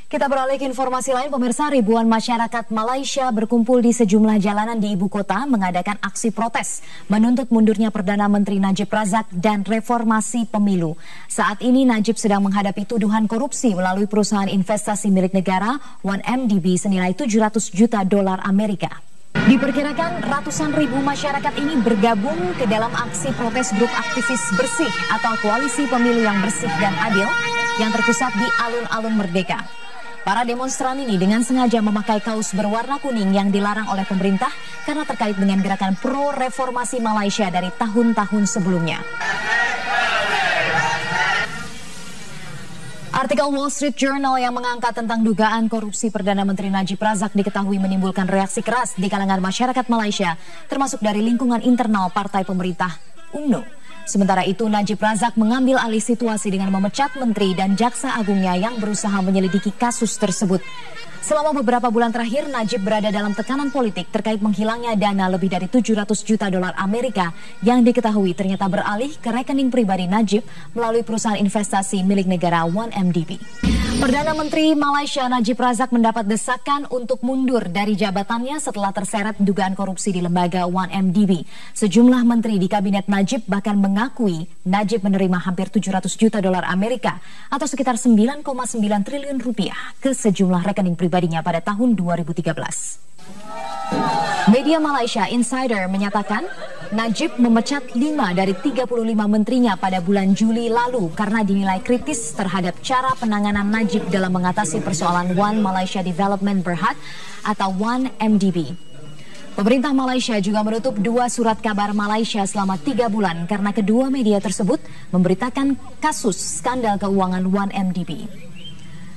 Kita beralih ke informasi lain, pemirsa. Ribuan masyarakat Malaysia berkumpul di sejumlah jalanan di ibu kota mengadakan aksi protes menuntut mundurnya Perdana Menteri Najib Razak dan reformasi pemilu. Saat ini Najib sedang menghadapi tuduhan korupsi melalui perusahaan investasi milik negara 1MDB senilai 700 juta dolar Amerika. Diperkirakan ratusan ribu masyarakat ini bergabung ke dalam aksi protes grup aktivis bersih atau koalisi pemilu yang bersih dan adil yang terpusat di alun-alun Merdeka. Para demonstran ini dengan sengaja memakai kaos berwarna kuning yang dilarang oleh pemerintah karena terkait dengan gerakan pro-reformasi Malaysia dari tahun-tahun sebelumnya. Artikel Wall Street Journal yang mengangkat tentang dugaan korupsi Perdana Menteri Najib Razak diketahui menimbulkan reaksi keras di kalangan masyarakat Malaysia, termasuk dari lingkungan internal partai pemerintah UMNO. Sementara itu, Najib Razak mengambil alih situasi dengan memecat menteri dan jaksa agungnya yang berusaha menyelidiki kasus tersebut. Selama beberapa bulan terakhir, Najib berada dalam tekanan politik terkait menghilangnya dana lebih dari 700 juta dolar Amerika yang diketahui ternyata beralih ke rekening pribadi Najib melalui perusahaan investasi milik negara 1MDB. Perdana Menteri Malaysia Najib Razak mendapat desakan untuk mundur dari jabatannya setelah terseret dugaan korupsi di lembaga 1MDB. Sejumlah menteri di kabinet Najib bahkan mengakui Najib menerima hampir 700 juta dolar Amerika atau sekitar 9,9 triliun rupiah ke sejumlah rekening pribadinya pada tahun 2013. Media Malaysia Insider menyatakan Najib memecat 5 dari 35 menterinya pada bulan Juli lalu karena dinilai kritis terhadap cara penanganan Najib dalam mengatasi persoalan One Malaysia Development Berhad atau 1MDB. Pemerintah Malaysia juga menutup 2 surat kabar Malaysia selama 3 bulan karena kedua media tersebut memberitakan kasus skandal keuangan 1MDB.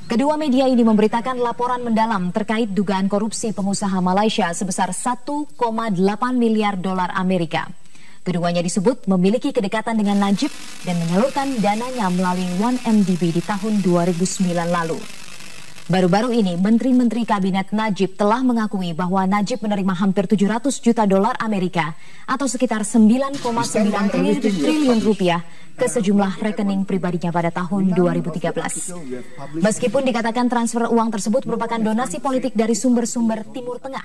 Kedua media ini memberitakan laporan mendalam terkait dugaan korupsi pengusaha Malaysia sebesar 1,8 miliar dolar Amerika. Keduanya disebut memiliki kedekatan dengan Najib dan menyalurkan dananya melalui 1MDB di tahun 2009 lalu. Baru-baru ini, menteri-menteri kabinet Najib telah mengakui bahwa Najib menerima hampir 700 juta dolar Amerika atau sekitar 9,9 triliun rupiah ke sejumlah rekening pribadinya pada tahun 2013. Meskipun dikatakan transfer uang tersebut merupakan donasi politik dari sumber-sumber Timur Tengah.